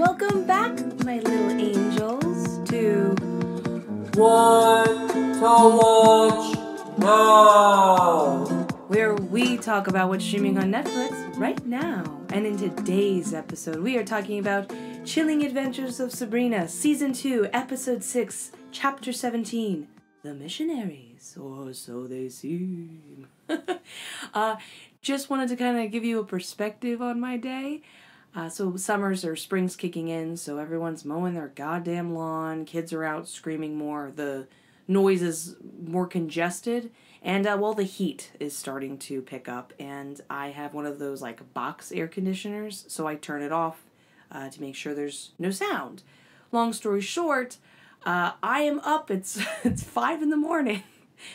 Welcome back, my little angels, to What to Watch Now, where we talk about what's streaming on Netflix right now. And in today's episode, we are talking about Chilling Adventures of Sabrina, Season 2, Episode 6, Chapter 17, The Missionaries, or so they seem. Just wanted to kind of give you a perspective on my day. So summers or spring's kicking in, so everyone's mowing their goddamn lawn, kids are out screaming more, the noise is more congested, and the heat is starting to pick up, and I have one of those like box air conditioners, so I turn it off to make sure there's no sound. Long story short, I am up, it's 5 a.m.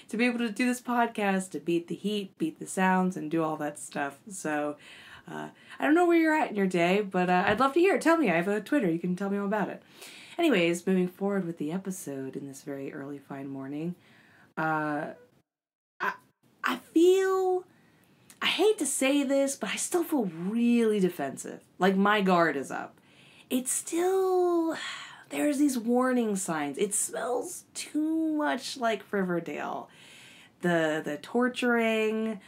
to be able to do this podcast, to beat the heat, beat the sounds, and do all that stuff, so... I don't know where you're at in your day, but I'd love to hear it. Tell me. I have a Twitter. You can tell me all about it. Anyways, moving forward with the episode in this very early, fine morning, I hate to say this, but I still feel really defensive. Like, my guard is up. It's still... There's these warning signs. It smells too much like Riverdale. The torturing...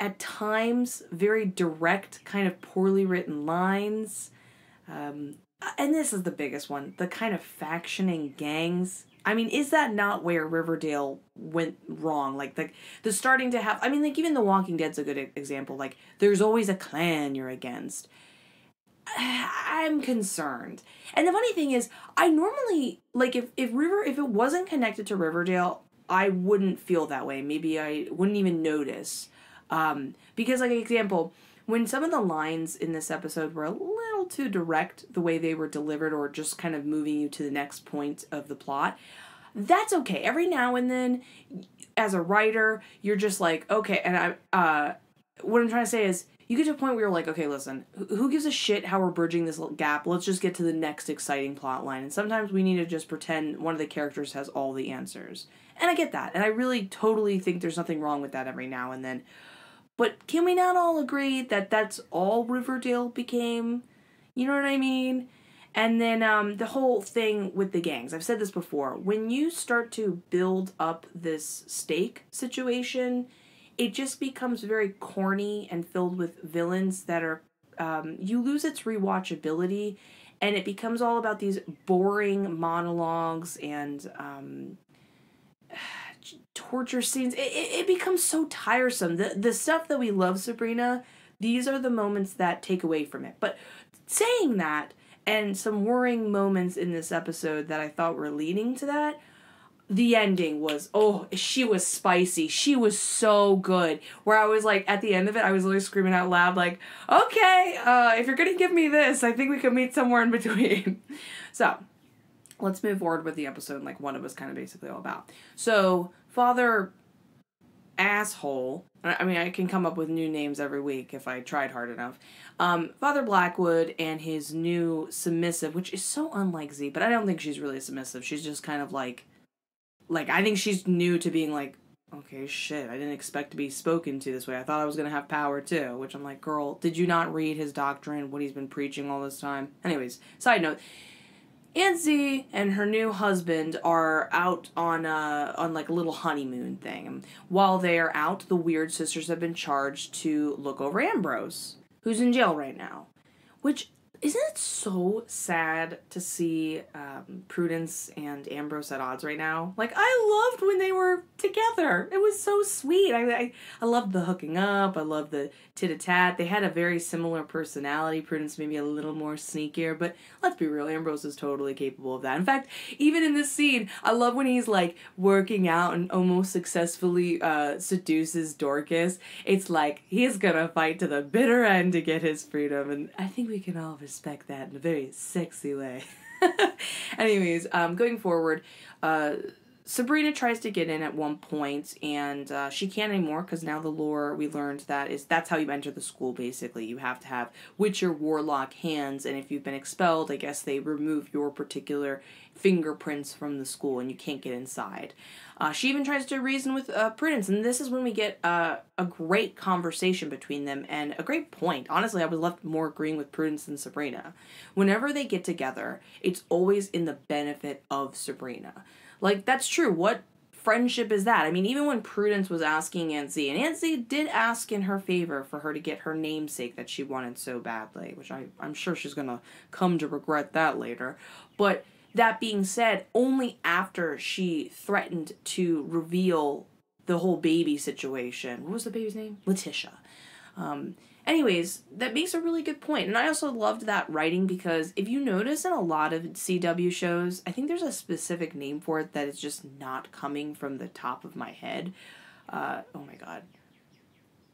at times, very direct, kind of poorly written lines. And this is the biggest one. The kind of factioning gangs. I mean, is that not where Riverdale went wrong? Like, the starting to have... I mean, like, even The Walking Dead's a good example. Like, there's always a clan you're against. I'm concerned. And the funny thing is, I normally... Like, if it wasn't connected to Riverdale, I wouldn't feel that way. Maybe I wouldn't even notice. Because, like, an example, when some of the lines in this episode were a little too direct, the way they were delivered, or just kind of moving you to the next point of the plot, that's okay. Every now and then, as a writer, you're just like, okay, and what I'm trying to say is, you get to a point where you're like, okay, listen, who gives a shit how we're bridging this little gap? Let's just get to the next exciting plot line. And sometimes we need to just pretend one of the characters has all the answers. And I get that. And I really totally think there's nothing wrong with that every now and then. But can we not all agree that that's all Riverdale became? You know what I mean? And then the whole thing with the gangs. I've said this before. When you start to build up this stake situation, it just becomes very corny and filled with villains that are... you lose its rewatchability, and it becomes all about these boring monologues and... torture scenes. It becomes so tiresome. The stuff that we love, Sabrina, these are the moments that take away from it. But saying that, and some worrying moments in this episode that I thought were leading to that, the ending was, she was spicy. She was so good. Where I was like, at the end of it, I was literally screaming out loud, like, okay, if you're gonna give me this, I think we can meet somewhere in between. So... let's move forward with the episode, like what it was kind of basically all about. So, Father Asshole, I mean, I can come up with new names every week if I tried hard enough. Father Blackwood and his new submissive, which is so unlike Z, but I don't think she's really submissive. She's just kind of like, I think she's new to being like, okay, shit, I didn't expect to be spoken to this way. I thought I was going to have power too, which I'm like, girl, did you not read his doctrine, what he's been preaching all this time? Anyways, side note. Nancy and her new husband are out on like a little honeymoon thing. And while they are out, the Weird Sisters have been charged to look over Ambrose, who's in jail right now. Which, isn't it so sad to see Prudence and Ambrose at odds right now? Like, I loved when they were together. It was so sweet. I loved the hooking up. I loved the tit-a-tat. They had a very similar personality. Prudence maybe a little more sneakier, but let's be real, Ambrose is totally capable of that. In fact, even in this scene, I love when he's, like, working out and almost successfully seduces Dorcas. It's like, he's gonna fight to the bitter end to get his freedom, and I think we can all respect that in a very sexy way. Anyways, going forward, Sabrina tries to get in at one point, and she can't anymore because now the lore we learned that's how you enter the school, basically. You have to have Witcher Warlock hands, and if you've been expelled, I guess they remove your particular fingerprints from the school, and you can't get inside. She even tries to reason with Prudence, and this is when we get a great conversation between them, and a great point. Honestly, I was left more agreeing with Prudence than Sabrina. Whenever they get together, it's always in the benefit of Sabrina. Like, that's true. What friendship is that? I mean, even when Prudence was asking Aunt Z, and Aunt Z did ask in her favor for her to get her namesake that she wanted so badly, which I'm sure she's going to come to regret that later. But that being said, only after she threatened to reveal the whole baby situation. What was the baby's name? Letitia. Anyways, that makes a really good point. And I also loved that writing because if you notice in a lot of CW shows, I think there's a specific name for it that is just not coming from the top of my head. Oh my god.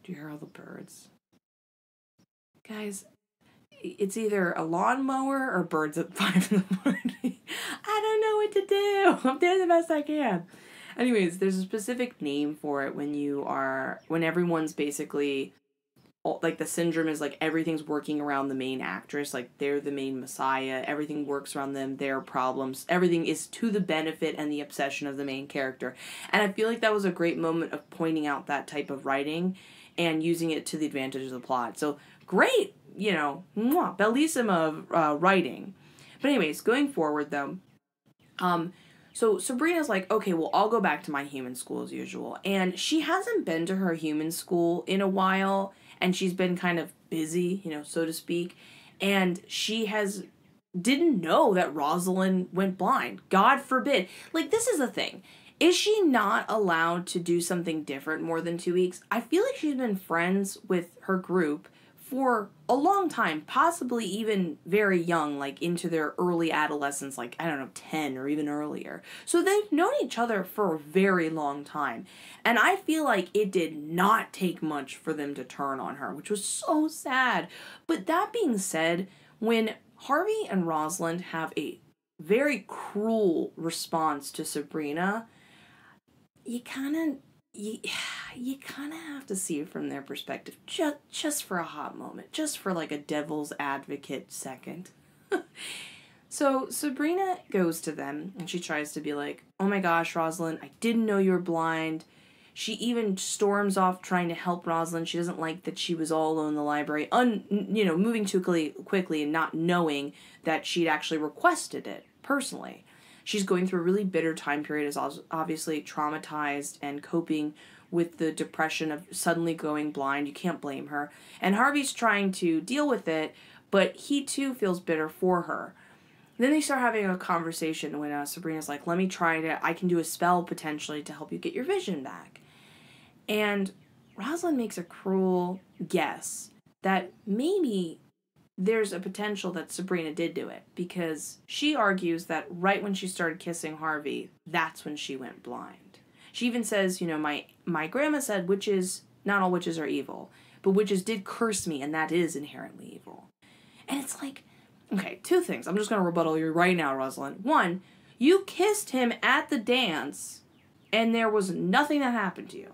Do you hear all the birds? Guys, it's either a lawnmower or birds at 5 in the morning. I don't know what to do. I'm doing the best I can. Anyways, there's a specific name for it when everyone's basically, like, the syndrome is like everything's working around the main actress, like they're the main messiah, everything works around them, their problems, everything is to the benefit and the obsession of the main character. And I feel like that was a great moment of pointing out that type of writing and using it to the advantage of the plot. So great, bellissima writing. But anyways, going forward though, so Sabrina's like, okay, well, I'll go back to my human school as usual. And she hasn't been to her human school in a while, and she's been kind of busy, so to speak. And she didn't know that Rosalind went blind. God forbid. Like, this is the thing. Is she not allowed to do something different more than 2 weeks? I feel like she's been friends with her group for a long time, possibly even very young, like into their early adolescence, like, 10 or even earlier. So they've known each other for a very long time. And I feel like it did not take much for them to turn on her, which was so sad. But that being said, when Harvey and Rosalind have a very cruel response to Sabrina, you kind of have to see it from their perspective, just for a hot moment, just for like a devil's advocate second. So Sabrina goes to them and she tries to be like, oh my gosh, Rosalind, I didn't know you were blind. She even storms off trying to help Rosalind. She doesn't like that she was all alone in the library, moving too quickly and not knowing that she'd actually requested it personally. She's going through a really bitter time period, is obviously traumatized and coping with the depression of suddenly going blind. You can't blame her. And Harvey's trying to deal with it, but he too feels bitter for her. Then they start having a conversation when Sabrina's like, I can do a spell potentially to help you get your vision back. And Rosalind makes a cruel guess that maybe there's a potential that Sabrina did do it, because she argues that right when she started kissing Harvey, that's when she went blind. She even says, my grandma said not all witches are evil, but witches did curse me, and that is inherently evil. And it's like, okay, 2 things. I'm just going to rebuttal you right now, Rosalind. 1, you kissed him at the dance, and there was nothing that happened to you.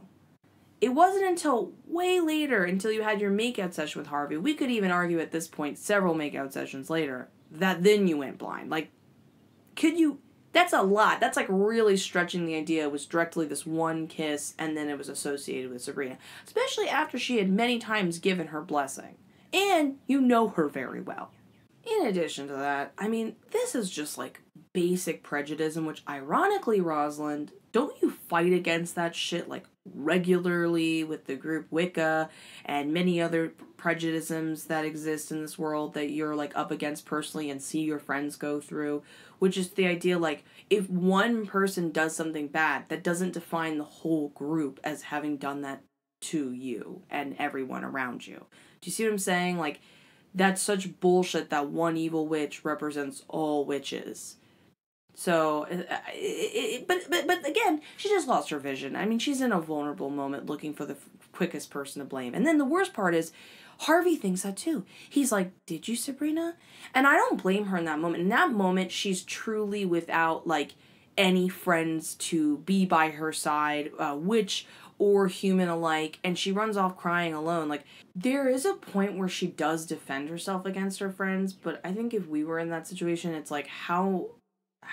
It wasn't until way later, until you had your makeout session with Harvey, we could even argue at this point, several makeout sessions later, that then you went blind. Like, that's a lot. That's like really stretching the idea. It was directly this one kiss, and then it was associated with Sabrina. Especially after she had many times given her blessing. And you know her very well. In addition to that, this is just like basic prejudice, in which, ironically, Rosalind, don't you fight against that shit like regularly with the group Wicca and many other prejudices that exist in this world that you're like up against personally and see your friends go through, which is the idea like if one person does something bad, that doesn't define the whole group as having done that to you and everyone around you. Do you see what I'm saying? Like, that's such bullshit that one evil witch represents all witches. So, but again, she just lost her vision. She's in a vulnerable moment looking for the quickest person to blame. And then the worst part is, Harvey thinks that too. He's like, did you, Sabrina? And I don't blame her in that moment. In that moment, she's truly without, like, any friends to be by her side, witch or human alike, and she runs off crying alone. Like, there is a point where she does defend herself against her friends, but I think if we were in that situation, it's like, how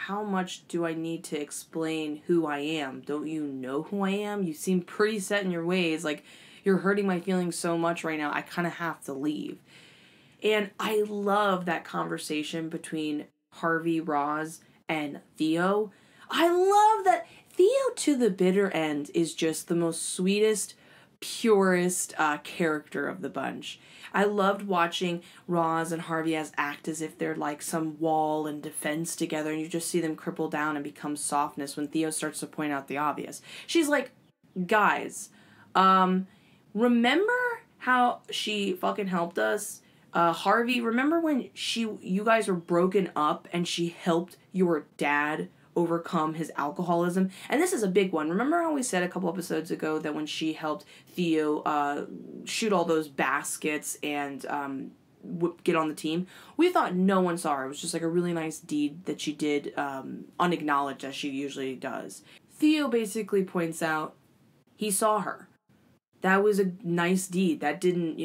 much do I need to explain who I am? Don't you know who I am? You seem pretty set in your ways. Like, you're hurting my feelings so much right now, I kind of have to leave. And I love that conversation between Harvey, Roz, and Theo. I love that Theo to the bitter end is just the most sweetest, purest character of the bunch. I loved watching Roz and Harvey act as if they're like some wall and defense together, and you just see them cripple down and become softness when Theo starts to point out the obvious. She's like, guys, remember how she fucking helped us? Harvey, remember when you guys were broken up and she helped your dad overcome his alcoholism? And this is a big one. Remember how we said a couple episodes ago that when she helped Theo shoot all those baskets and get on the team, we thought no one saw her. It was just like a really nice deed that she did, unacknowledged as she usually does. Theo basically points out he saw her. That was a nice deed. That didn't,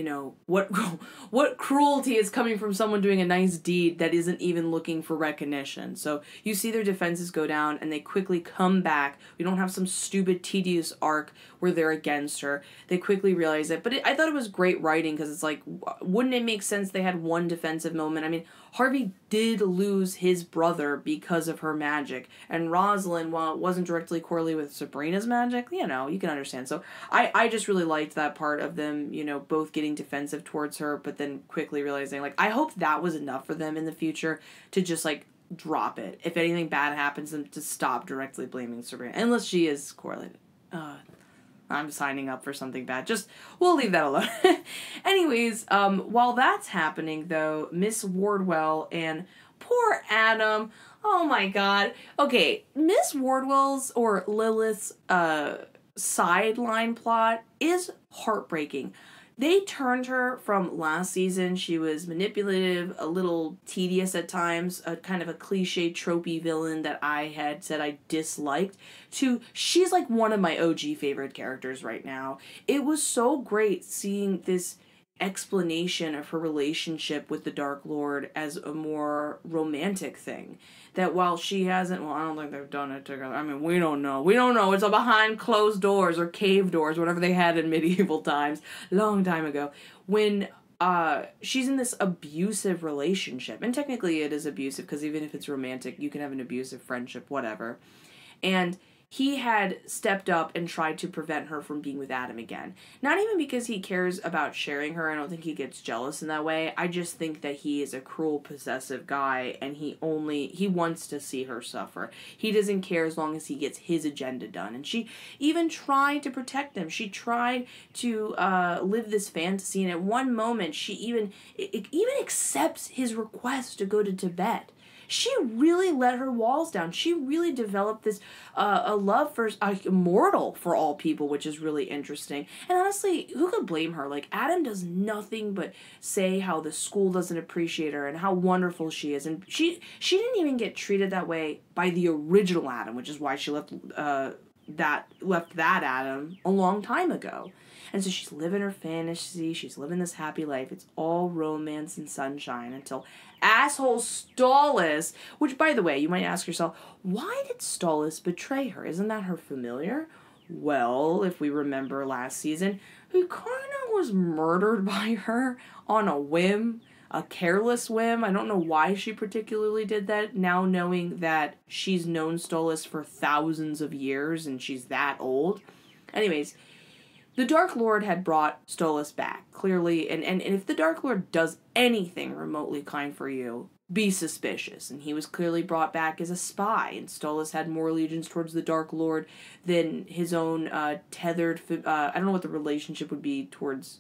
what cruelty is coming from someone doing a nice deed that isn't even looking for recognition? So you see their defenses go down and they quickly come back. We don't have some stupid, tedious arc where they're against her. They quickly realize it. But I thought it was great writing because it's like, wouldn't it make sense they had one defensive moment? I mean, Harvey did lose his brother because of her magic. And Rosalind, while it wasn't directly correlated with Sabrina's magic, you can understand. So I just really liked that part of them, both getting defensive towards her, but then quickly realizing, like, I hope that was enough for them in the future to just, like, drop it. If anything bad happens, them to stop directly blaming Sabrina. Unless she is correlated. I'm signing up for something bad. We'll leave that alone. Anyways, while that's happening, though, Miss Wardwell and poor Adam, oh my god. Okay, Miss Wardwell's or Lilith's sideline plot is heartbreaking. They turned her from last season, she was manipulative, a little tedious at times, a kind of a cliche, tropey villain that I had said I disliked, to she's like one of my OG favorite characters right now. It was so great seeing this explanation of her relationship with the Dark Lord as a more romantic thing. That while she hasn't, I don't think they've done it together. I mean, we don't know. We don't know. It's a behind closed doors or cave doors, whatever they had in medieval times, long time ago. When she's in this abusive relationship, and technically it is abusive because even if it's romantic, you can have an abusive friendship, whatever. And he had stepped up and tried to prevent her from being with Adam again. Not even because he cares about sharing her. I don't think he gets jealous in that way. I just think that he is a cruel, possessive guy, and he wants to see her suffer. He doesn't care as long as he gets his agenda done. And she even tried to protect him. She tried to live this fantasy, and at one moment, she even accepts his request to go to Tibet. She really let her walls down. She really developed this a love for immortal for all people, which is really interesting. And honestly, who could blame her? Like, Adam does nothing but say how the school doesn't appreciate her and how wonderful she is. And she didn't even get treated that way by the original Adam, which is why she left that Adam a long time ago. And so she's living her fantasy, she's living this happy life. It's all romance and sunshine until asshole Stolas, which, by the way, you might ask yourself, why did Stolas betray her? Isn't that her familiar? Well, if we remember last season, he kind of was murdered by her on a whim, a careless whim. I don't know why she particularly did that, now knowing that she's known Stolas for thousands of years and she's that old. Anyways, the Dark Lord had brought Stolas back, clearly, and if the Dark Lord does anything remotely kind for you, be suspicious. And he was clearly brought back as a spy, and Stolas had more allegiance towards the Dark Lord than his own tethered, I don't know what the relationship would be towards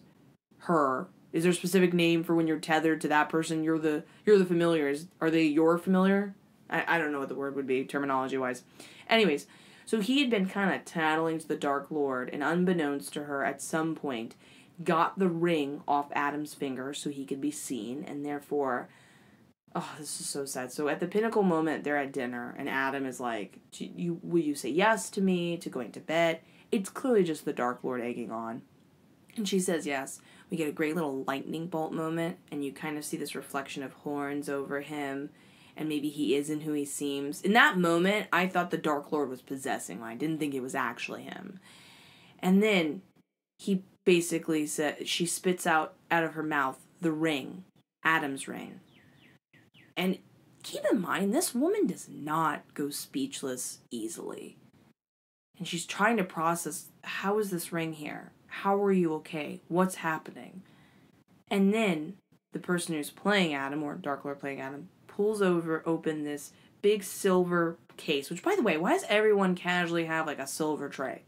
her. Is there a specific name for when you're tethered to that person? You're the familiar. Are they your familiar? I don't know what the word would be, terminology-wise. Anyways, so he had been kind of tattling to the Dark Lord, and unbeknownst to her, at some point, got the ring off Adam's finger so he could be seen, and therefore Oh, this is so sad. So at the pinnacle moment, they're at dinner, and Adam is like, will you say yes to me, to going to bed? It's clearly just the Dark Lord egging on. And she says yes. We get a great little lightning bolt moment, and you kind of see this reflection of horns over him, and maybe he isn't who he seems. In that moment, I thought the Dark Lord was possessing him. I didn't think it was actually him. And then he basically said, she spits out of her mouth the ring, Adam's ring. And keep in mind, this woman does not go speechless easily. And she's trying to process, how is this ring here? How are you okay? What's happening? And then the person who's playing Adam, or Dark Lord playing Adam, pulls open this big silver case. Which, by the way, why does everyone casually have like a silver tray?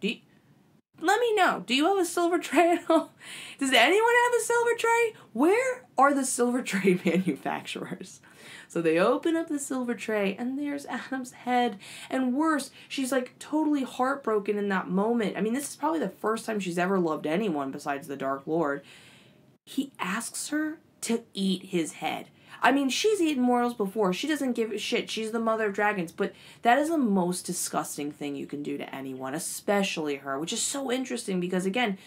Let me know. Do you have a silver tray at home? Does anyone have a silver tray? Where are the silver tray manufacturers? So they open up the silver tray, and there's Adam's head. And worse, she's like totally heartbroken in that moment. I mean, this is probably the first time she's ever loved anyone besides the Dark Lord. He asks her to eat his head. I mean, she's eaten mortals before. She doesn't give a shit. She's the mother of dragons. But that is the most disgusting thing you can do to anyone, especially her, which is so interesting because, again,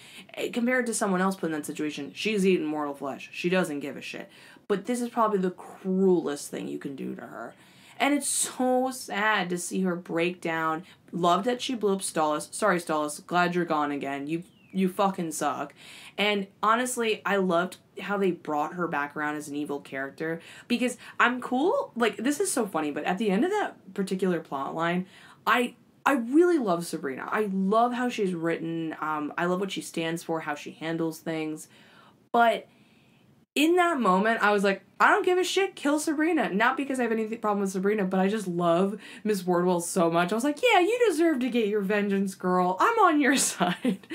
compared to someone else put in that situation, she's eaten mortal flesh. She doesn't give a shit. But this is probably the cruelest thing you can do to her. And it's so sad to see her break down. Love that she blew up Stolas. Sorry, Stolas. Glad you're gone again. You fucking suck. And honestly, I loved how they brought her back around as an evil character. Because I'm cool. Like, this is so funny, but at the end of that particular plot line, I really love Sabrina. I love how she's written. I love what she stands for, how she handles things. But in that moment, I was like, I don't give a shit, kill Sabrina. Not because I have any problem with Sabrina, but I just love Miss Wardwell so much. I was like, yeah, you deserve to get your vengeance, girl. I'm on your side.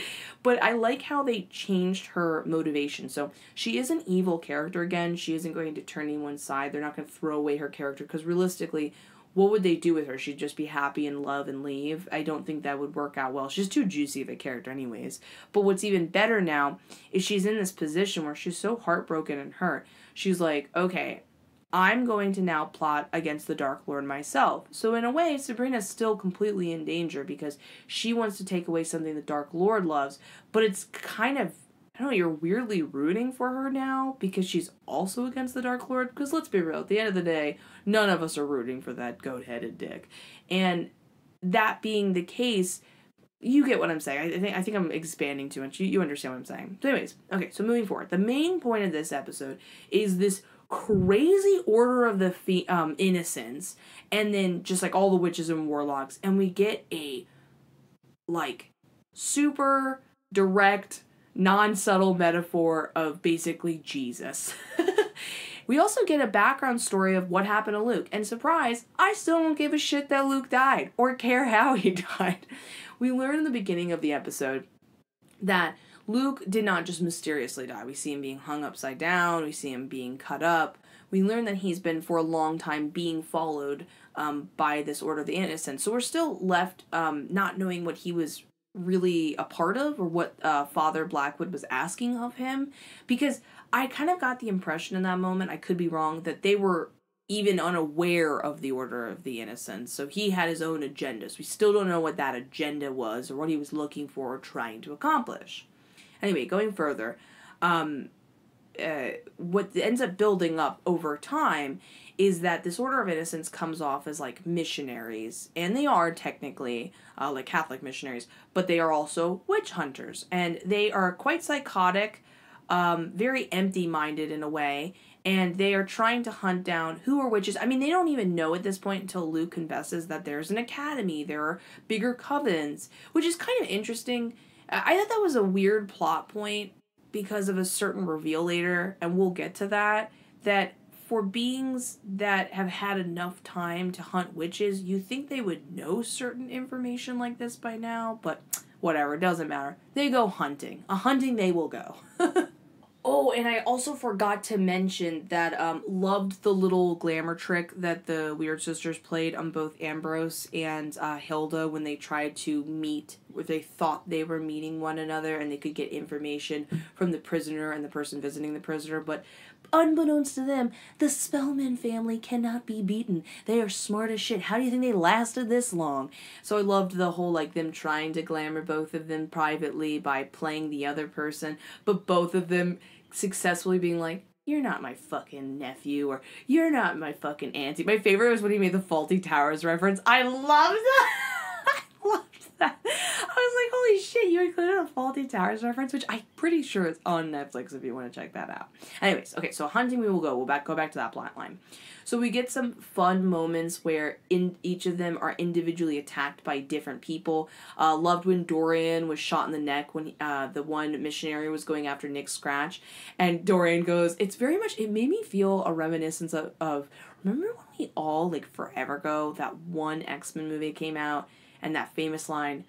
But I like how they changed her motivation. So she is an evil character again. She isn't going to turn anyone's side. They're not going to throw away her character because realistically, what would they do with her? She'd just be happy and love and leave? I don't think that would work out well. She's too juicy of a character anyways. But what's even better now is she's in this position where she's so heartbroken and hurt. She's like, okay, I'm going to now plot against the Dark Lord myself. So in a way, Sabrina's still completely in danger because she wants to take away something the Dark Lord loves. But it's kind of, I don't know, you're weirdly rooting for her now because she's also against the Dark Lord. Because let's be real, at the end of the day, none of us are rooting for that goat-headed dick. And that being the case, you get what I'm saying. I think I'm expanding too much. You understand what I'm saying. So anyways, okay, so moving forward. The main point of this episode is this crazy order of the innocence, and then just like all the witches and warlocks, and we get a like super direct, non-subtle metaphor of basically Jesus. We also get a background story of what happened to Luke. And surprise, I still don't give a shit that Luke died or care how he died. We learn in the beginning of the episode that Luke did not just mysteriously die. We see him being hung upside down. We see him being cut up. We learn that he's been for a long time being followed by this Order of the Innocents. So we're still left not knowing what he was really a part of or what Father Blackwood was asking of him. Because I kind of got the impression in that moment, I could be wrong, that they were even unaware of the Order of the Innocents. So he had his own agenda. So we still don't know what that agenda was or what he was looking for or trying to accomplish. Anyway, going further, what ends up building up over time is that this Order of Innocents comes off as like missionaries, and they are technically like Catholic missionaries, but they are also witch hunters, and they are quite psychotic, very empty-minded in a way, and they are trying to hunt down who are witches. I mean, they don't even know at this point until Luke confesses that there's an academy, there are bigger covens, which is kind of interesting. I thought that was a weird plot point because of a certain reveal later, and we'll get to that for beings that have had enough time to hunt witches, you think they would know certain information like this by now, but whatever, it doesn't matter. They go hunting. A hunting they will go. Oh, and I also forgot to mention that loved the little glamour trick that the Weird Sisters played on both Ambrose and Hilda when they tried to meet they thought they were meeting one another and they could get information from the prisoner and the person visiting the prisoner, but unbeknownst to them, the Spellman family cannot be beaten. They are smart as shit. How do you think they lasted this long? So I loved the whole, like, them trying to glamour both of them privately by playing the other person, but both of them successfully being like, you're not my fucking nephew, or you're not my fucking auntie. My favorite was when he made the Faulty Towers reference. I loved that. I loved that. I was like, holy shit, you included a Faulty Towers reference, which I'm pretty sure is on Netflix if you want to check that out. Anyways, okay, so hunting we will go. We'll go back to that plot line. So we get some fun moments where each of them are individually attacked by different people. Loved when Dorian was shot in the neck when the one missionary was going after Nick Scratch. And Dorian goes, it made me feel a reminiscence of remember when we all, like forever ago, that one X-Men movie came out and that famous line,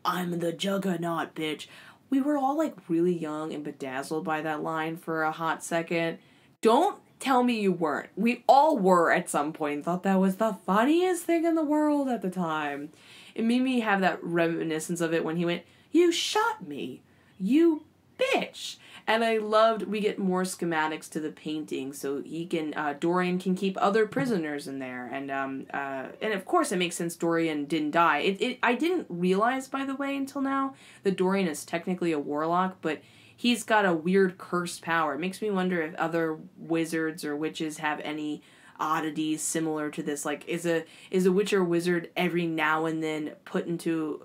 I'm the Juggernaut, bitch. We were all like really young and bedazzled by that line for a hot second. Don't tell me you weren't. We all were at some point and thought that was the funniest thing in the world at the time. It made me have that reminiscence of it when he went, you shot me, you bitch. And I loved, we get more schematics to the painting so he can, Dorian can keep other prisoners in there. And of course it makes sense Dorian didn't die. I didn't realize, by the way, until now, that Dorian is technically a warlock, but he's got a weird cursed power. It makes me wonder if other wizards or witches have any oddities similar to this. Like, is a witch or wizard every now and then put into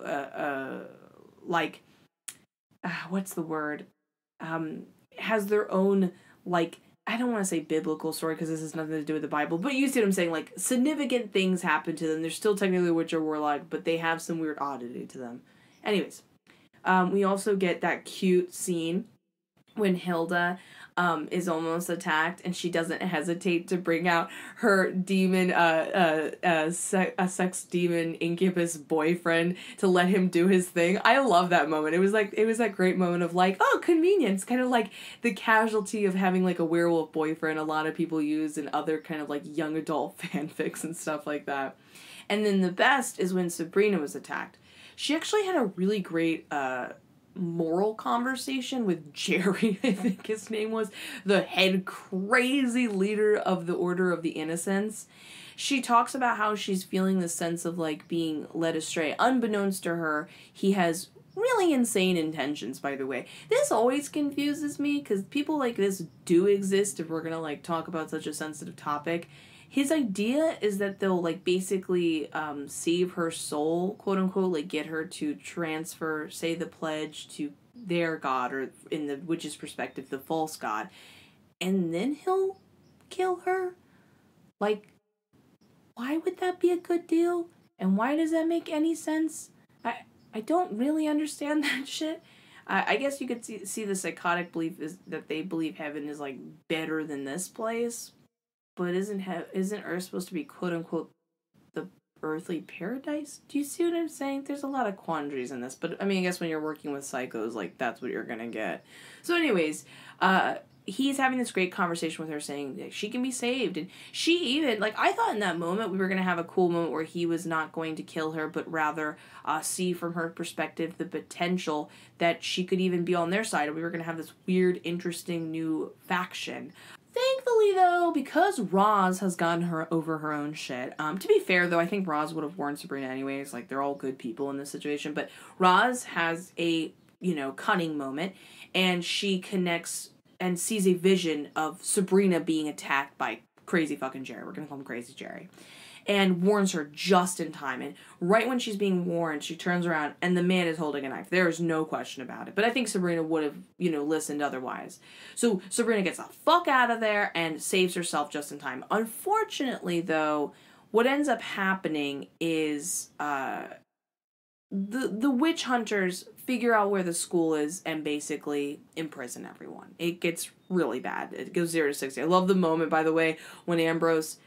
what's the word? Has their own, like, I don't want to say biblical story because this has nothing to do with the Bible, but you see what I'm saying? Like, significant things happen to them. They're still technically a witch or warlock, but they have some weird oddity to them. Anyways. We also get that cute scene when Hilda is almost attacked and she doesn't hesitate to bring out her demon, sex demon incubus boyfriend to let him do his thing. I love that moment. It was that great moment of like, oh, convenience, kind of like the casualty of having like a werewolf boyfriend a lot of people use in other kind of like young adult fanfics and stuff like that. And then the best is when Sabrina was attacked. She actually had a really great moral conversation with Jerry, I think his name was, the head crazy leader of the Order of the Innocents. She talks about how she's feeling the sense of like being led astray. Unbeknownst to her, he has really insane intentions, by the way. This always confuses me because people like this do exist if we're gonna like talk about such a sensitive topic. His idea is that they'll, like, basically save her soul, quote-unquote, like, get her to transfer, say, the pledge to their god, or in the witch's perspective, the false god, and then he'll kill her? Like, why would that be a good deal? And why does that make any sense? I don't really understand that shit. I guess you could see the psychotic belief is that they believe heaven is, like, better than this place. But isn't Earth supposed to be quote-unquote the earthly paradise? Do you see what I'm saying? There's a lot of quandaries in this. But, I mean, I guess when you're working with psychos, like, that's what you're gonna get. So anyways, he's having this great conversation with her saying that she can be saved. And she even, like, I thought in that moment we were gonna have a cool moment where he was not going to kill her, but rather see from her perspective the potential that she could even be on their side. And we were gonna have this weird, interesting new faction. Thankfully, though, because Roz has gotten her over her own shit. To be fair, though, I think Roz would have warned Sabrina anyways. Like, they're all good people in this situation. But Roz has a, cunning moment. And she connects and sees a vision of Sabrina being attacked by crazy fucking Jerry. We're going to call him Crazy Jerry. And warns her just in time. And right when she's being warned, she turns around and the man is holding a knife. There is no question about it. But I think Sabrina would have, listened otherwise. So Sabrina gets the fuck out of there and saves herself just in time. Unfortunately, though, what ends up happening is the witch hunters figure out where the school is and basically imprison everyone. It gets really bad. It goes 0 to 60. I love the moment, by the way, when Ambrose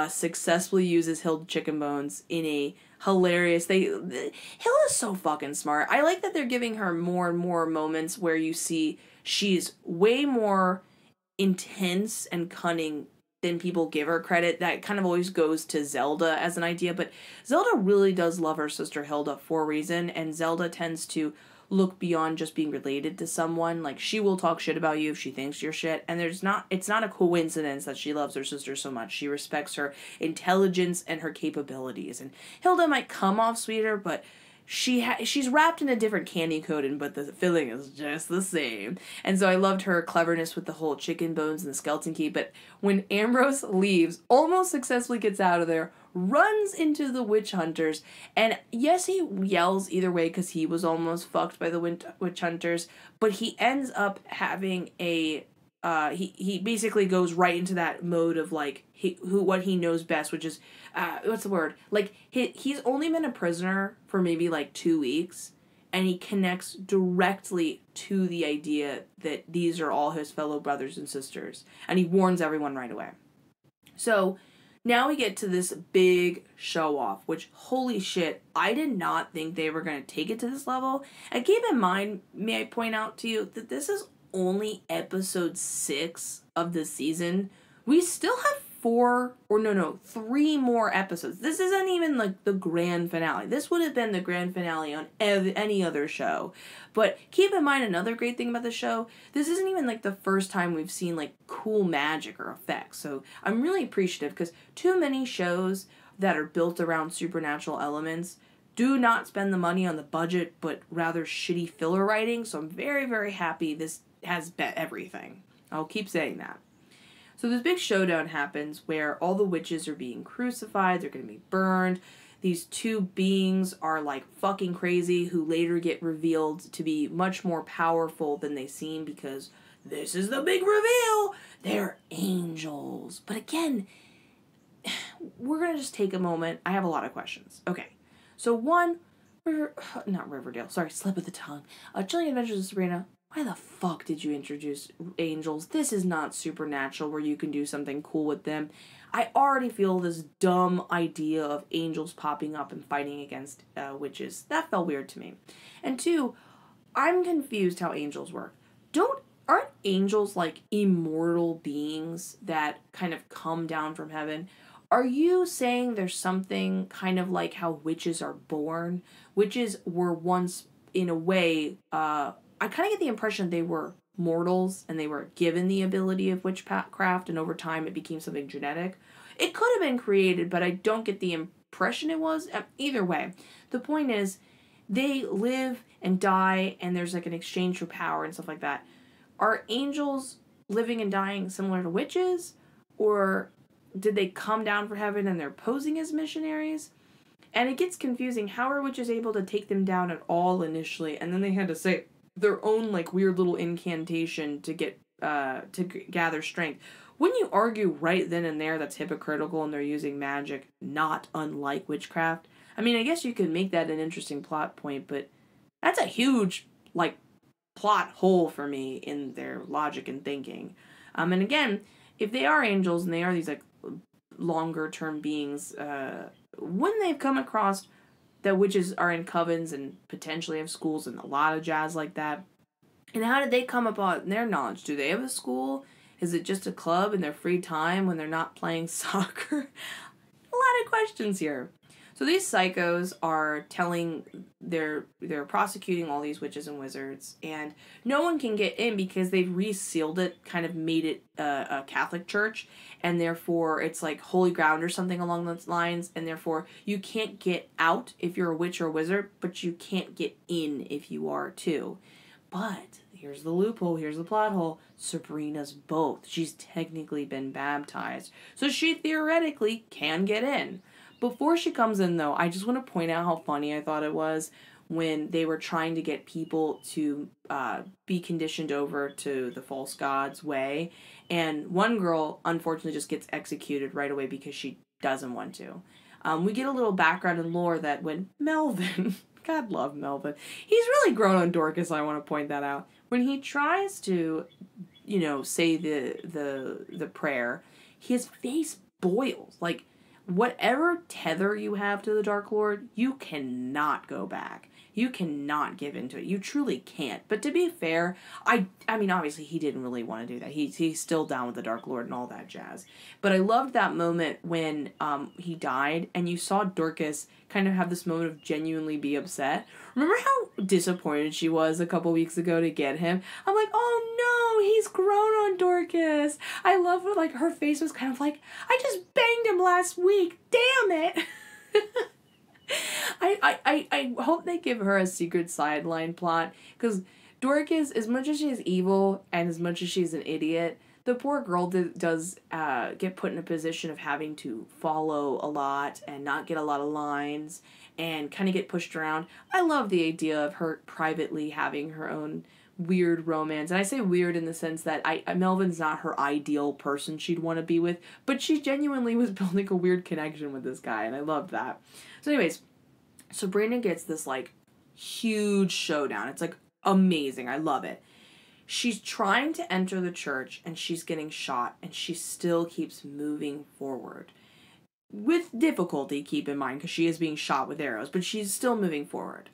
successfully uses Hilda Chicken Bones in a hilarious... Hilda's so fucking smart. I like that they're giving her more and more moments where you see she's way more intense and cunning than people give her credit. That kind of always goes to Zelda as an idea, but Zelda really does love her sister Hilda for a reason, and Zelda tends to look beyond just being related to someone. Like, she will talk shit about you if she thinks you're shit, and it's not a coincidence that she loves her sister so much. She respects her intelligence and her capabilities, and Hilda might come off sweeter, but she's wrapped in a different candy coating, but the filling is just the same. And so I loved her cleverness with the whole chicken bones and the skeleton key. But when Ambrose leaves, almost successfully gets out of there, runs into the witch hunters, and yes, he yells either way because he was almost fucked by the witch hunters, but he ends up having a he basically goes right into that mode of like what he knows best, which is what's the word? Like he's only been a prisoner for maybe like 2 weeks, and he connects directly to the idea that these are all his fellow brothers and sisters, and he warns everyone right away. So now we get to this big show off, which holy shit, I did not think they were going to take it to this level. And keep in mind, may I point out to you that this is only episode 6 of the season. We still have 3 more episodes. This isn't even like the grand finale. This would have been the grand finale on any other show. But keep in mind another great thing about the show, this isn't even like the first time we've seen like cool magic or effects. So I'm really appreciative because too many shows that are built around supernatural elements do not spend the money on the budget, but rather shitty filler writing. So I'm very, very happy this has bet everything. I'll keep saying that. So this big showdown happens where all the witches are being crucified. They're going to be burned. These 2 beings are like fucking crazy, who later get revealed to be much more powerful than they seem, because this is the big reveal. They're angels. But again, we're going to just take a moment. I have a lot of questions. Okay. So one, slip of the tongue. Chilling Adventures of Sabrina. Why the fuck did you introduce angels? This is not Supernatural where you can do something cool with them. I already feel this dumb idea of angels popping up and fighting against witches. That felt weird to me. And 2, I'm confused how angels work. Aren't angels like immortal beings that kind of come down from heaven? Are you saying there's something kind of like how witches are born? Witches were once, in a way, I kind of get the impression they were mortals and they were given the ability of witchcraft, and over time it became something genetic. It could have been created, but I don't get the impression it was. Either way, the point is they live and die, and there's like an exchange for power and stuff like that. Are angels living and dying similar to witches, or did they come down from heaven and they're posing as missionaries? And it gets confusing. How are witches able to take them down at all initially, and then they had to say their own like weird little incantation to get to gather strength? Wouldn't you argue right then and there that's hypocritical and they're using magic, not unlike witchcraft? I mean, I guess you could make that an interesting plot point, but that's a huge like plot hole for me in their logic and thinking. And again, if they are angels and they are these like longer term beings, wouldn't they have come across that witches are in covens and potentially have schools and a lot of jazz like that? And how did they come upon their knowledge? Do they have a school? Is it just a club in their free time when they're not playing soccer? A lot of questions here. So these psychos are they're prosecuting all these witches and wizards, and no one can get in because they've resealed it, kind of made it a Catholic church, and therefore it's like holy ground or something along those lines, and therefore you can't get out if you're a witch or a wizard, but you can't get in if you are too. But here's the loophole, here's the plot hole. Sabrina's both. She's technically been baptized, so she theoretically can get in. Before she comes in, though, I just want to point out how funny I thought it was when they were trying to get people to be conditioned over to the false god's way. And one girl, unfortunately, just gets executed right away because she doesn't want to. We get a little background and lore that when Melvin, God love Melvin, he's really grown on Dorcas, I want to point that out. When he tries to, say the prayer, his face boils. Like, whatever tether you have to the Dark Lord, you cannot go back. You cannot give into it. You truly can't. But to be fair, I mean, obviously he didn't really want to do that. He's still down with the Dark Lord and all that jazz. But I loved that moment when he died and you saw Dorcas kind of have this moment of genuinely be upset. Remember how disappointed she was a couple weeks ago to get him? I'm like, oh no, he's grown on Dorcas. I love what, like, her face was kind of like, I just banged him last week. Damn it. I hope they give her a secret sideline plot, because Dorcas, as much as she's evil and as much as she's an idiot, the poor girl does get put in a position of having to follow a lot and not get a lot of lines and kind of get pushed around. I love the idea of her privately having her own weird romance. And I say weird in the sense that Melvin's not her ideal person she'd want to be with, but she genuinely was building a weird connection with this guy, and I loved that. So anyways, Sabrina gets this, like, huge showdown. It's, like, amazing. I love it. She's trying to enter the church, and she's getting shot, and she still keeps moving forward. With difficulty, keep in mind, because she is being shot with arrows, but she's still moving forward.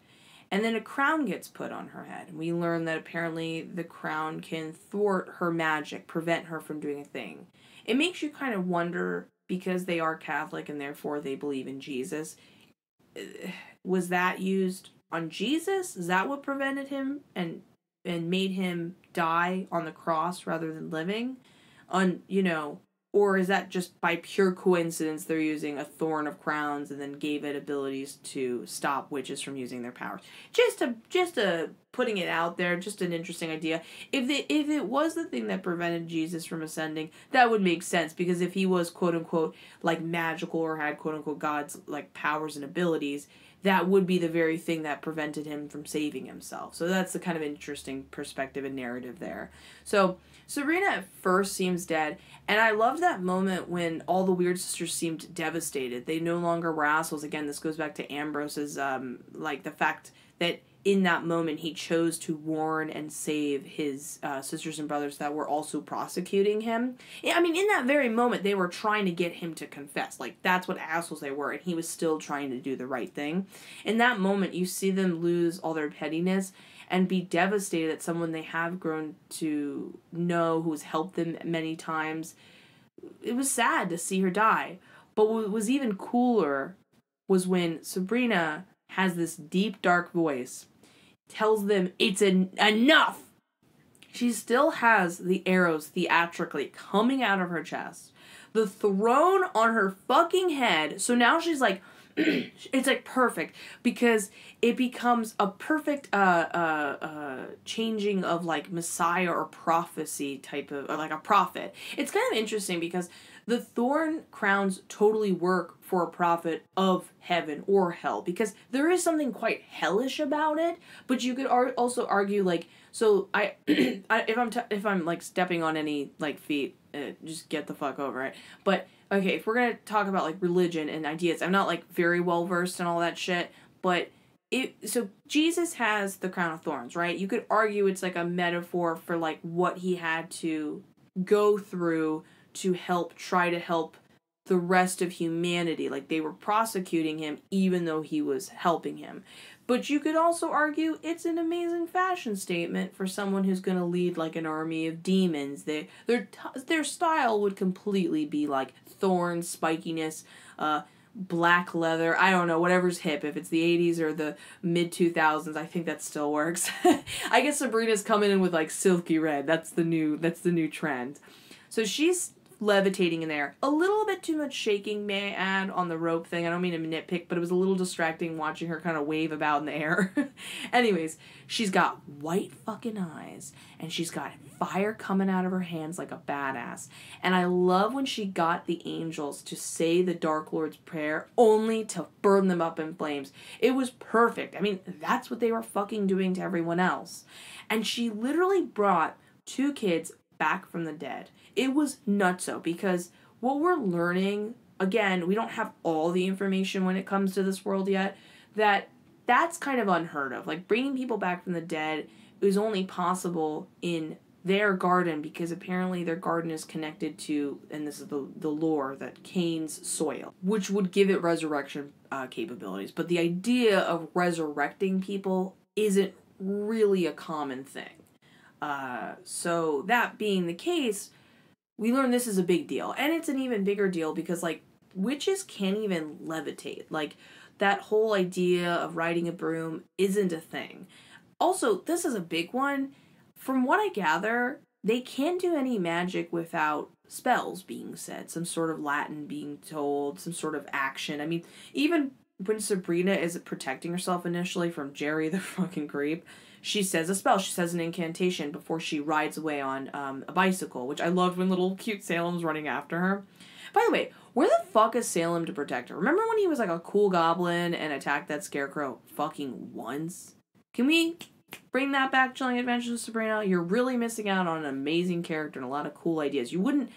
And then a crown gets put on her head, and we learn that apparently the crown can thwart her magic, prevent her from doing a thing. It makes you kind of wonder, because they are Catholic and therefore they believe in Jesus, was that used on Jesus? Is that what prevented him and made him die on the cross rather than living? Or is that just by pure coincidence they're using a thorn of crowns and then gave it abilities to stop witches from using their powers? Just putting it out there, just an interesting idea. If it was the thing that prevented Jesus from ascending, that would make sense, because if he was quote unquote like magical or had quote unquote God's like powers and abilities, that would be the very thing that prevented him from saving himself. So that's the kind of interesting perspective and narrative there. So Sabrina at first seems dead, and I loved that moment when all the Weird Sisters seemed devastated. They no longer were assholes. Again, this goes back to Ambrose's, the fact that in that moment he chose to warn and save his sisters and brothers that were also prosecuting him. I mean, in that very moment, they were trying to get him to confess. Like, that's what assholes they were, and he was still trying to do the right thing. In that moment, you see them lose all their pettiness and be devastated that someone they have grown to know, who has helped them many times. It was sad to see her die. But what was even cooler was when Sabrina has this deep, dark voice, tells them it's enough. She still has the arrows theatrically coming out of her chest, the throne on her fucking head. So now she's like, it's like perfect, because it becomes a perfect changing of like Messiah or prophecy type of, or like a prophet. It's kind of interesting because the thorn crowns totally work for a prophet of heaven or hell, because there is something quite hellish about it. But you could also argue, like, so if I'm like stepping on any like feet, just get the fuck over it. But okay, if we're gonna talk about like religion and ideas, I'm not like very well versed in all that shit, but so Jesus has the crown of thorns, right? You could argue it's like a metaphor for like what he had to go through to try to help the rest of humanity. Like, they were prosecuting him even though he was helping him. But you could also argue it's an amazing fashion statement for someone who's going to lead like an army of demons. Their style would completely be like thorns, spikiness, black leather. I don't know, whatever's hip. If it's the 80s or the mid 2000s, I think that still works. I guess Sabrina's coming in with like silky red. That's the new trend. So she's levitating in there. A little bit too much shaking, may I add, on the rope thing. I don't mean to nitpick, but it was a little distracting watching her kind of wave about in the air. Anyways, she's got white fucking eyes, and she's got fire coming out of her hands like a badass. And I love when she got the angels to say the Dark Lord's Prayer only to burn them up in flames. It was perfect. I mean, that's what they were fucking doing to everyone else. And she literally brought 2 kids back from the dead. It was nutso, because what we're learning, again, we don't have all the information when it comes to this world yet, that's kind of unheard of. Like, bringing people back from the dead is only possible in their garden, because apparently their garden is connected to, and this is the lore, that Cain's soil, which would give it resurrection capabilities. But the idea of resurrecting people isn't really a common thing. So that being the case, we learn this is a big deal. And it's an even bigger deal because, like, witches can't even levitate. Like, that whole idea of riding a broom isn't a thing. Also, this is a big one. From what I gather, they can't do any magic without spells being said, some sort of Latin being told, some sort of action. I mean, even when Sabrina is protecting herself initially from Jerry the fucking creep, she says a spell. She says an incantation before she rides away on a bicycle, which I loved when little cute Salem's running after her. By the way, where the fuck is Salem to protect her? Remember when he was like a cool goblin and attacked that scarecrow fucking once? Can we bring that back, Chilling Adventures of Sabrina? You're really missing out on an amazing character and a lot of cool ideas. You wouldn't,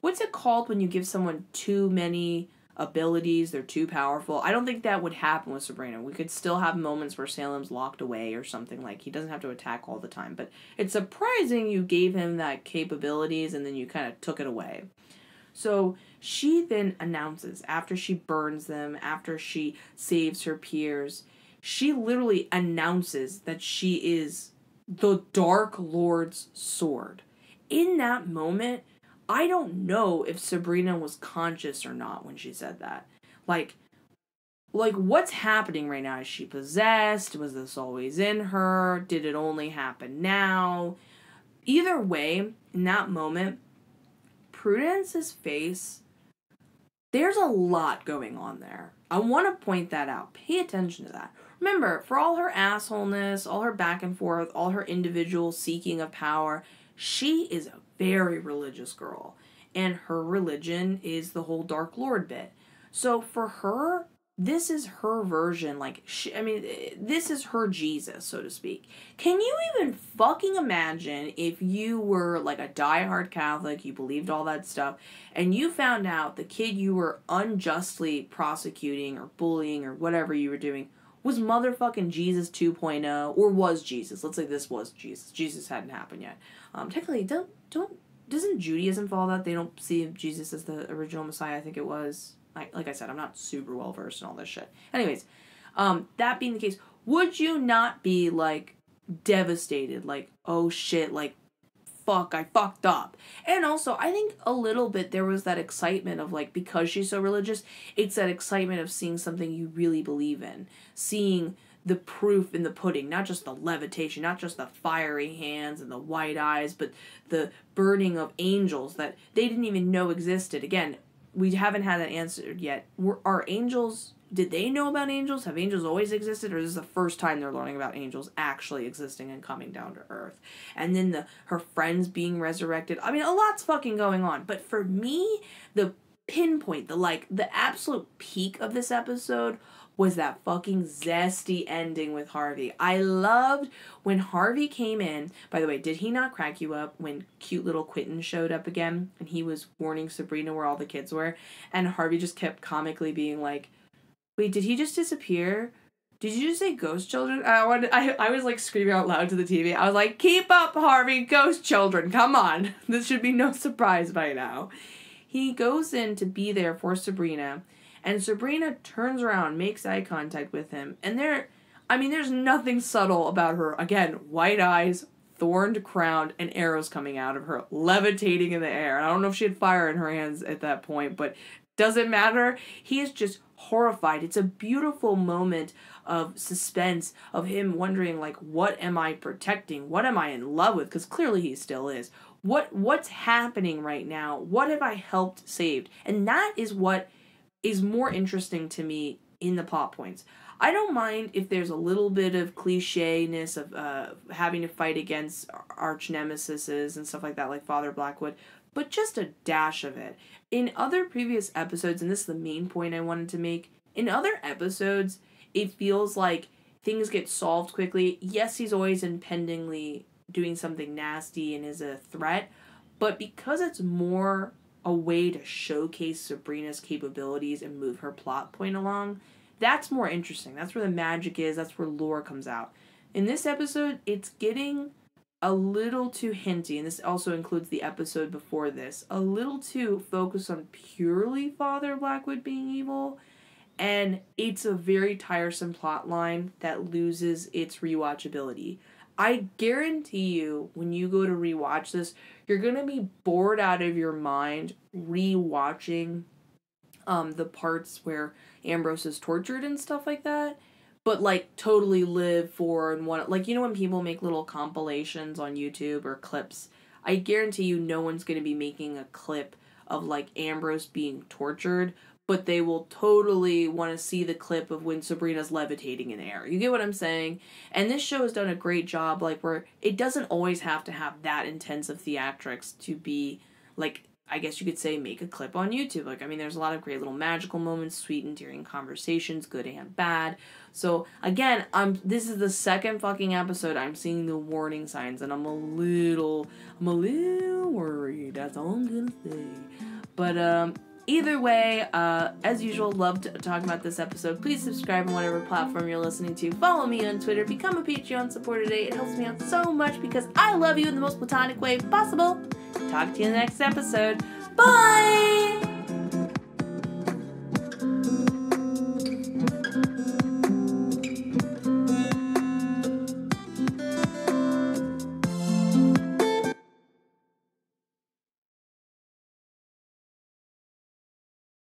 what's it called when you give someone too many abilities, they're too powerful? I don't think that would happen with Sabrina. We could still have moments where Salem's locked away or something, like he doesn't have to attack all the time, but it's surprising you gave him that capabilities and then you kind of took it away. So she then announces, after she burns them, after she saves her peers, she literally announces that she is the Dark Lord's sword. In that moment, I don't know if Sabrina was conscious or not when she said that. Like what's happening right now? Is she possessed? Was this always in her? Did it only happen now? Either way, in that moment, Prudence's face, there's a lot going on there. I want to point that out. Pay attention to that. Remember, for all her assholeness, all her back and forth, all her individual seeking of power, she is a very religious girl. And her religion is the whole Dark Lord bit. So for her, this is her version. Like, this is her Jesus, so to speak. Can you even fucking imagine if you were like a diehard Catholic, you believed all that stuff, and you found out the kid you were unjustly prosecuting or bullying or whatever you were doing was motherfucking Jesus 2.0, or was Jesus. Let's say this was Jesus. Jesus hadn't happened yet. Technically, doesn't Judaism follow that? They don't see Jesus as the original Messiah. I think it was. Like I said, I'm not super well versed in all this shit. Anyways, that being the case, would you not be, like, devastated? Like, oh shit, like, fuck, I fucked up. And also, I think a little bit there was that excitement of, like, because she's so religious, it's that excitement of seeing something you really believe in. Seeing the proof in the pudding, not just the levitation, not just the fiery hands and the white eyes, but the burning of angels that they didn't even know existed. Again, we haven't had that answered yet. Are angels, did they know about angels? Have angels always existed? Or is this the first time they're learning about angels actually existing and coming down to earth? And then her friends being resurrected. I mean, a lot's fucking going on. But for me, the pinpoint, the absolute peak of this episode was that fucking zesty ending with Harvey. I loved when Harvey came in. By the way, did he not crack you up when cute little Quentin showed up again and he was warning Sabrina where all the kids were? And Harvey just kept comically being like, wait, did he just disappear? Did you just say ghost children? I was like screaming out loud to the TV. I was like, keep up, Harvey, ghost children, come on. This should be no surprise by now. He goes in to be there for Sabrina. And Sabrina turns around, makes eye contact with him. And there's nothing subtle about her. Again, white eyes, thorned crown, and arrows coming out of her, levitating in the air. And I don't know if she had fire in her hands at that point, but doesn't matter. He is just horrified. It's a beautiful moment of suspense, of him wondering, like, what am I protecting? What am I in love with? Because clearly he still is. What's happening right now? What have I helped save? And that is what is more interesting to me in the plot points. I don't mind if there's a little bit of cliche-ness of having to fight against arch nemesises and stuff like that, like Father Blackwood, but just a dash of it. In other previous episodes, and this is the main point I wanted to make, in other episodes, it feels like things get solved quickly. Yes, he's always impendingly doing something nasty and is a threat, but because it's more a way to showcase Sabrina's capabilities and move her plot point along, that's more interesting. That's where the magic is. That's where lore comes out. In this episode, it's getting a little too hinty, and this also includes the episode before this, a little too focused on purely Father Blackwood being evil, and it's a very tiresome plot line that loses its rewatchability. I guarantee you, when you go to rewatch this, you're going to be bored out of your mind rewatching the parts where Ambrose is tortured and stuff like that. But, like, totally live for and want... Like, you know when people make little compilations on YouTube or clips? I guarantee you no one's going to be making a clip of, like, Ambrose being tortured, but they will totally want to see the clip of when Sabrina's levitating in air. You get what I'm saying? And this show has done a great job, like, where it doesn't always have to have that intensive theatrics to be, like... I guess you could say make a clip on YouTube. Like, I mean, there's a lot of great little magical moments, sweet, endearing conversations, good and bad. So, again, this is the second fucking episode I'm seeing the warning signs, and I'm a little worried. That's all I'm gonna say. But, either way, as usual, love to talk about this episode. Please subscribe on whatever platform you're listening to. Follow me on Twitter. Become a Patreon supporter today. It helps me out so much because I love you in the most platonic way possible. Talk to you in the next episode. Bye!